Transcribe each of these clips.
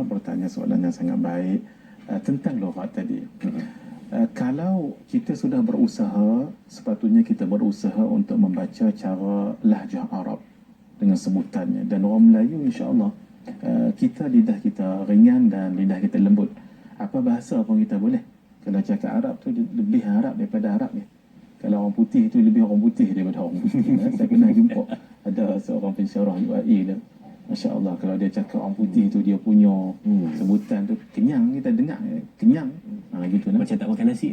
bertanya soalan yang sangat baik tentang lughat tadi. Kalau kita sudah berusaha, sepatutnya kita berusaha untuk membaca cara lahjah Arab dengan sebutannya. Dan orang Melayu insya-Allah kita lidah kita ringan dan lidah kita lembut. Apa bahasa pun kita boleh. Kalau cakap Arab tu lebih Arab daripada Arab ni. Kalau orang putih tu lebih orang putih daripada orang putih. Saya pernah jumpa ada seorang pensyarah UAE dia. Masya Allah, kalau dia cakap orang putih tu dia punya sebutan tu kenyang, kita dengar kenyang. Gitu lah. Macam tak makan nasi.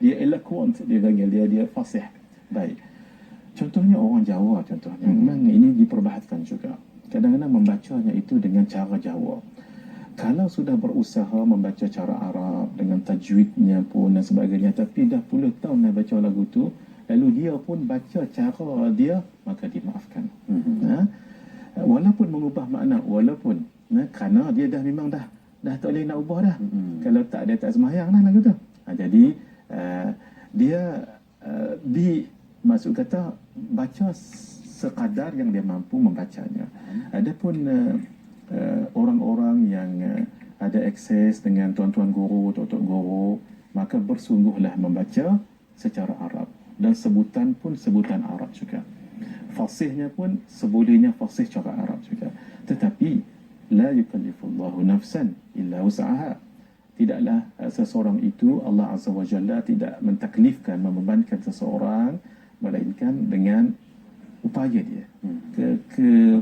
dia eloquent, dia panggil dia fasih. Baik. Contohnya orang Jawa contohnya. Memang ini diperbahatkan juga. Kadang-kadang membacanya itu dengan cara Jawa. Kalau sudah berusaha membaca cara Arab dengan tajwidnya pun dan sebagainya, tapi dah puluh tahun dah baca lagu tu, lalu dia pun baca cara dia, maka dimaafkan. Walaupun mengubah makna, walaupun kerana dia dah memang dah tak boleh nak ubah dah. Kalau tak, dia tak sembahyang dah lagu tu. Jadi dia maksud kata baca sekadar yang dia mampu membacanya. Adapun orang-orang yang ada akses dengan tuan-tuan guru, tok-tok guru, maka bersungguhlah membaca secara Arab. Dan sebutan pun sebutan Arab juga. Fasihnya pun sebolehnya fasih cara Arab juga. Tetapi la yukallifullahu nafsan illa wus'aha. Tidaklah seseorang itu, Allah Azza wa Jalla tidak mentaklifkan, membebankan seseorang melainkan dengan upaya dia,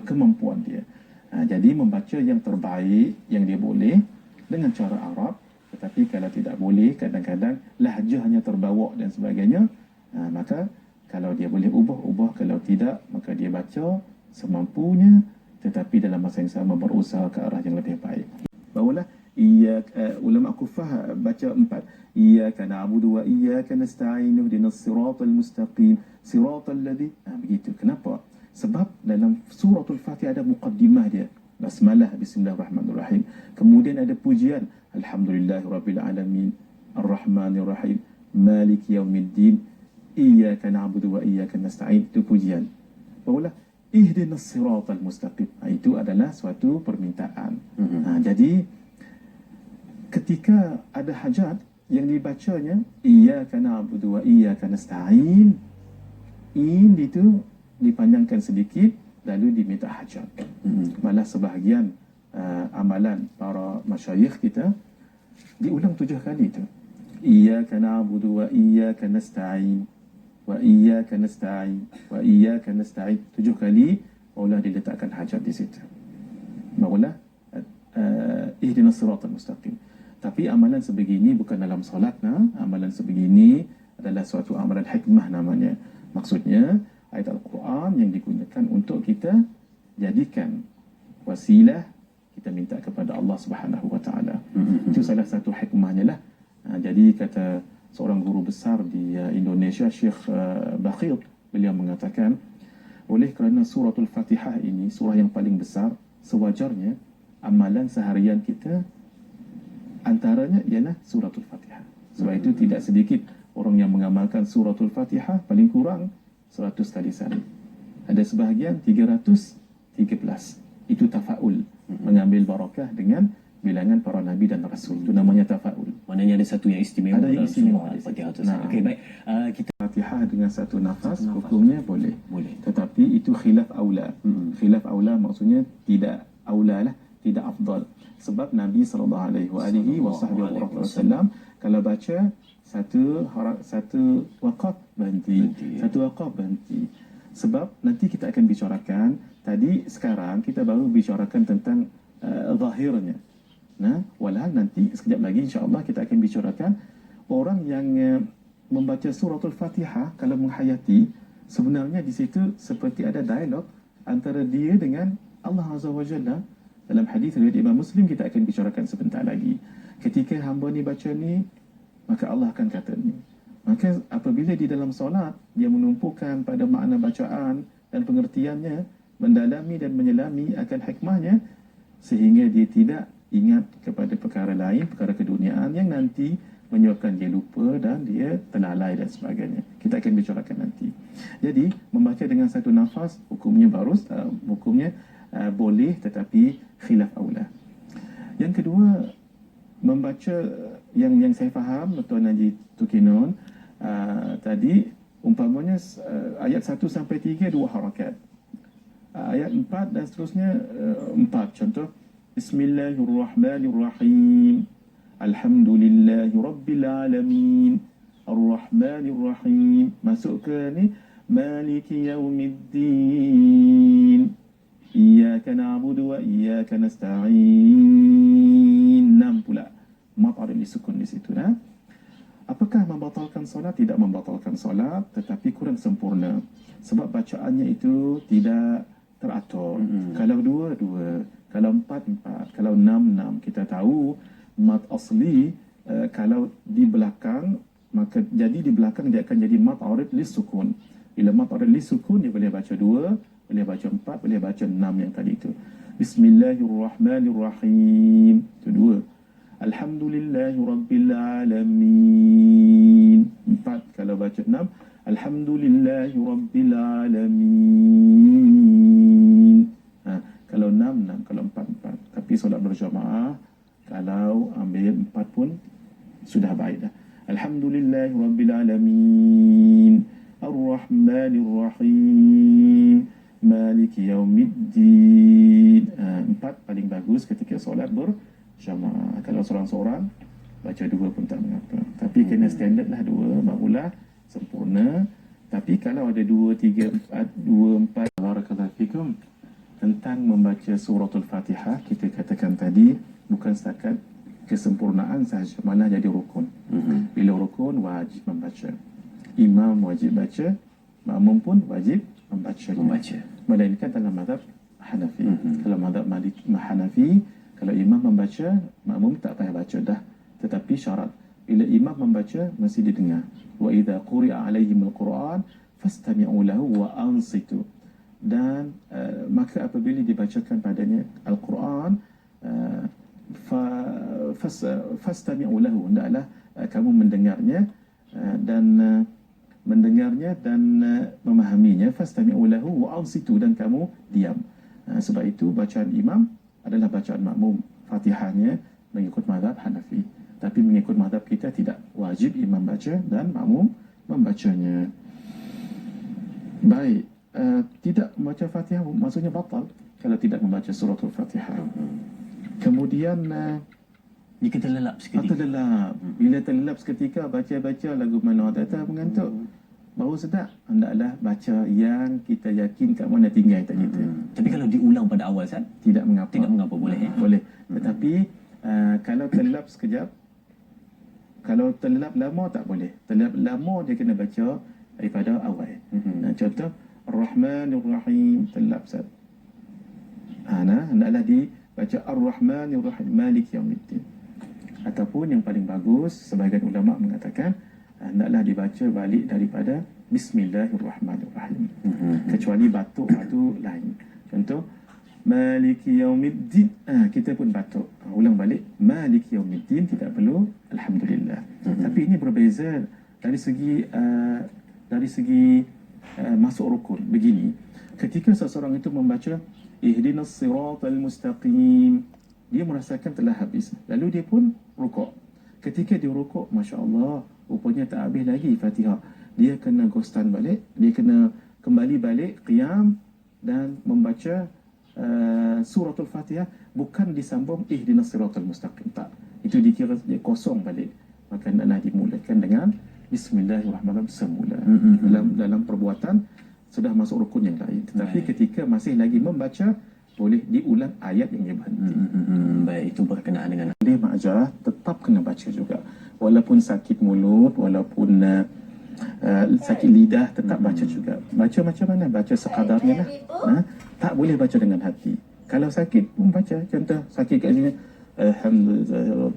kemampuan dia. Jadi membaca yang terbaik yang dia boleh dengan cara Arab. Tetapi kalau tidak boleh, kadang-kadang lahjahnya terbawa dan sebagainya, maka kalau dia boleh ubah. Kalau tidak, maka dia baca semampunya, tetapi dalam masa yang sama berusaha ke arah yang lebih baik. Barulah ulama kufah baca 4. Iyyaka na'budu wa iyyaka nasta'in ihdinas siratal mustaqim siratal ladzi. Begitu. Kenapa? Sebab dalam suratul Fatihah ada muqaddimah dia. Basmalah, bismillahirrahmanirrahim. Kemudian ada pujian, alhamdulillahirabbil alamin, arrahmanirrahim, maliki yaumiddin, iyyaka na'budu wa iyyaka nasta'in. Itu pujian. Barulah ihdinas siratal mustaqim. Itu adalah suatu permintaan. Jadi ketika ada hajat yang dibacanya iyyaka na'budu wa iyyaka nasta'in, itu dipanjangkan sedikit lalu diminta hajat. Malah sebahagian amalan para masyayikh kita diulang 7 kali tu. Iyyaka na'budu wa iyyaka nasta'in wa iyyaka nasta'in wa iyyaka nasta'in 7 kali, barulah diletakkan hajat di situ. Barulah ihdinas siratal mustaqim. Tapi amalan sebegini bukan dalam solat. Amalan sebegini adalah suatu amalan hikmah namanya. Maksudnya ayat Al-Quran yang digunakan untuk kita jadikan wasilah kita minta kepada Allah Subhanahu Wa Taala. Itu salah satu hikmahnya lah. Jadi kata seorang guru besar di Indonesia, Syekh Baqir, beliau mengatakan, oleh kerana suratul Fatihah ini surah yang paling besar, sewajarnya amalan seharian kita antaranya ialah suratul Fatihah. Sebab itu tidak sedikit orang yang mengamalkan suratul Fatihah paling kurang 100 kali sehari. Ada sebahagian 313. Itu tafaul, mengambil barakah dengan bilangan para nabi dan rasul. Itu namanya tafaul. Maknanya ada satu yang istimewa dalam surah Al-Fatihah tu. Okey, baik. Kita Fatihah dengan satu nafas hukumnya boleh. Tetapi itu khilaf aula. Khilaf aula maksudnya tidak aula lah, tidak afdal. Sebab Nabi SAW kalau baca satu waqaf berhenti. Satu waqaf berhenti. Sebab nanti kita akan bicarakan, sekarang kita baru bicarakan tentang zahirnya. Walhal nanti sekejap lagi insya-Allah kita akan bicarakan orang yang membaca suratul Fatihah kalau menghayati, sebenarnya di situ seperti ada dialog antara dia dengan Allah Azza wa Jalla. Dalam hadis riwayat Imam Muslim, kita akan bicarakan sebentar lagi. Ketika hamba ni baca ni, maka Allah akan kata ni. Maka apabila di dalam solat dia menumpukan pada makna bacaan dan pengertiannya, mendalami dan menyelami akan hikmahnya, sehingga dia tidak ingat kepada perkara lain, perkara keduniaan yang nanti menyebabkan dia lupa dan dia terlalai dan sebagainya. Kita akan bicarakan nanti. Jadi membaca dengan satu nafas hukumnya boleh tetapi khilaf aula. Yang kedua, membaca yang saya faham Tuan Haji Tukinon tadi, umpamanya ayat 1 sampai 3 2 harakat, ayat 4 dan seterusnya 4. Contoh, Bismillahirrahmanirrahim, Alhamdulillahi Rabbil Alamin, Ar-Rahmanir-Rahim. Masuk ke ni, Maliki Yaumiddin, Iyyaka na'budu wa iyyaka nasta'in. 6 pula. Mat ada disukun di situ. Apakah membatalkan solat? Tidak membatalkan solat, tetapi kurang sempurna. Sebab bacaannya itu tidak teratur. Kalau 2, 2. Kalau 4, 4. Kalau 6, 6. Kita tahu mat asli kalau di belakang, maka jadi di belakang dia akan jadi mat arid lis sukun. Bila mat arid lis sukun, dia boleh baca 2, boleh baca 4, boleh baca 6 yang tadi itu. Bismillahirrahmanirrahim. Itu 2. Alhamdulillahi Rabbil Alamin. 4. Kalau baca 6, Alhamdulillahi Rabbil Alamin. Kalau 6, 6. Kalau 4, 4. Tapi solat berjamaah, kalau ambil 4 pun sudah baik dah. Alhamdulillahi Rabbil Alamin, Ar-Rahmanir-Rahim, Maliki Yaumiddin. 4 paling bagus ketika solat berjamaah. Kalau seorang-seorang, baca 2 pun tak mengapa. Tapi kena standard lah 2, barulah sempurna. Tapi kalau ada 2, 3, 4, 2, 4, barakallahu fikum, tentang membaca suratul Fatihah, kita katakan tadi, bukan setakat kesempurnaan sahaja, malah jadi rukun. Bila rukun, wajib membaca. Imam wajib baca, makmum pun wajib membaca. Melainkan dalam mazhab Hanafi. Kalau mazhab Hanafi, kalau imam membaca, makmum tak payah baca dah. Tetapi syarat, bila imam membaca, mesti didengar. Wa idza quri'a alaihimul Qur'an fastami'u lahu wa ansitu. Dan maka apabila dibacakan padanya Al-Quran, fastami'u lahu, hendaklah kamu mendengarnya dan memahaminya. Fastami'u lahu wa ansitu, dan kamu diam. Sebab itu bacaan imam adalah bacaan makmum. Fatihahnya mengikut mazhab Hanafi. Tapi mengikut mazhab kita tidak. Wajib imam baca dan makmum membacanya. Baik. Tidak membaca Fatihah maksudnya batal kalau tidak membaca suratul Fatihah. Kemudian jika terlelap seketika. Terlelap. Bila terlelap seketika, baca-baca lagu mana tak mengantuk, baru sedap, hendaklah baca yang kita yakin kat mana tinggal tadi tu. Tapi kalau diulang pada awal, Ustaz, tidak mengapa. Tidak mengapa, boleh Boleh. Tetapi kalau terlelap sekejap, kalau terlelap lama tak boleh. Terlelap lama dia kena baca daripada awal. Contoh Ar-Rahmanir-Rahim, terlelap Ustaz. Hendaklah dibaca Ar-Rahmanir-Rahim, Maliki Yaumiddin. Ataupun yang paling bagus, sebahagian ulama mengatakan hendaklah dibaca balik daripada Bismillahirrahmanirrahim. Kecuali batuk itu lain. Contoh Maliki Yaumiddin, kita pun batuk, ulang balik Maliki Yaumiddin, tidak perlu Alhamdulillah. Tapi ini berbeza dari segi masuk rukun. Begini, ketika seseorang itu membaca Ihdinas siratal mustaqim, dia merasakan telah habis, lalu dia pun rukuk. Ketika dia rukuk, Masya Allah, rupanya tak habis lagi Fatihah. Dia kena gostan balik, dia kena kembali balik qiyam dan membaca suratul Fatihah, bukan disambung Ihdinas siratal mustaqim, tak. Itu dikira dia kosong balik. Maka hendaklah dimulakan dengan Bismillahirrahmanirrahim semula. Dalam perbuatan sudah masuk rukun yang lain. Tetapi ketika masih lagi membaca, boleh diulang ayat yang dia berhenti. Baik, itu berkenaan dengan ma'ajarah, tetap kena baca juga. Walaupun sakit mulut, walaupun sakit lidah, tetap baca juga. Baca macam mana? Baca sekadarnya lah. Tak boleh baca dengan hati. Kalau sakit pun baca. Contoh sakit kat sini, Alhamdulillah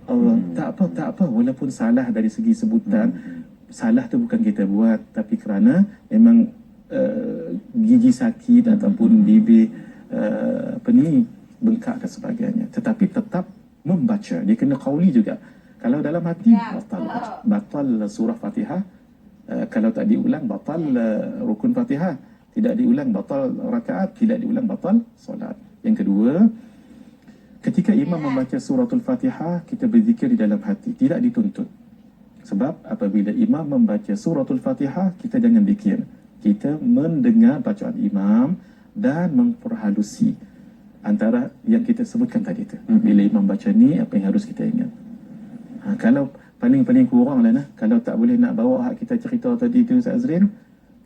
Allah. Tak apa. Walaupun salah dari segi sebutan, salah tu bukan kita buat, tapi kerana memang gigi sakit ataupun bibir bengkak dan sebagainya. Tetapi tetap membaca. Dia kena qauli juga. Kalau dalam hati, batal surah Fatihah. Kalau tak diulang, batal rukun Fatihah. tidak diulang batal rakaat, tidak diulang batal solat. Yang kedua, ketika imam membaca suratul Fatihah, kita berzikir di dalam hati, tidak dituntut. Sebab apabila imam membaca suratul Fatihah, kita jangan zikir. Kita mendengar bacaan imam dan memperhalusi antara yang kita sebutkan tadi tu. Bila imam baca ni, apa yang harus kita ingat. Kalau paling-paling kurang lah, kalau tak boleh nak bawa hak kita cerita tadi tu Ustaz Azrin,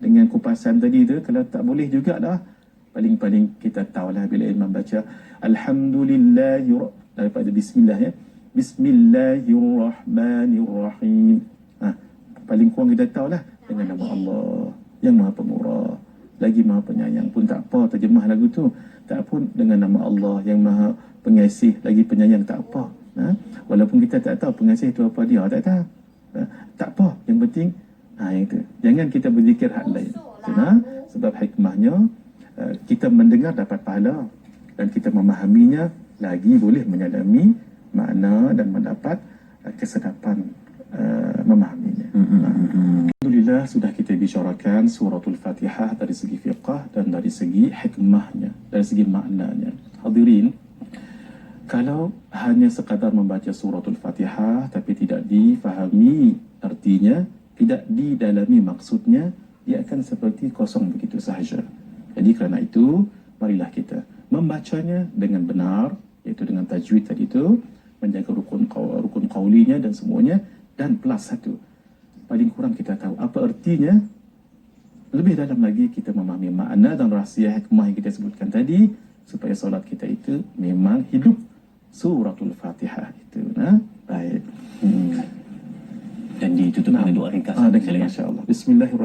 dengan kupasan tadi tu, kalau tak boleh juga dah, paling-paling kita tahulah bila imam baca Alhamdulillahi daripada Bismillah ya, Bismillahirrahmanirrahim. Paling kurang kita tahulah dengan nama Allah yang Maha Pemurah lagi Maha Penyayang pun tak apa, terjemah lagu tu tak pun dengan nama Allah yang Maha Pengasih lagi Penyayang tak apa. Walaupun kita tak tahu pengasih itu apa dia, tak tahu, tak apa, yang penting yang itu. Jangan kita berzikir hak lain. Sebab hikmahnya kita mendengar dapat pahala dan kita memahaminya lagi boleh menyelami makna dan mendapat kesedapan memahaminya. Alhamdulillah sudah kita bicarakan suratul Fatihah dari segi fiqah dan dari segi hikmahnya, dari segi maknanya. Hadirin, kalau hanya sekadar membaca suratul Fatihah tapi tidak difahami artinya, tidak didalami maksudnya, ia akan seperti kosong begitu sahaja. Jadi kerana itu, marilah kita membacanya dengan benar, iaitu dengan tajwid tadi itu, menjaga rukun qaulinya dan semuanya, dan plus satu, paling kurang kita tahu apa artinya. Lebih dalam lagi kita memahami makna dan rahsia hikmah yang kita sebutkan tadi, supaya solat kita itu memang hidup suratul Fatihah itu. Baik. Dan ditutup dengan doa ringkas. Insya-Allah. Bismillahirrahmanirrahim.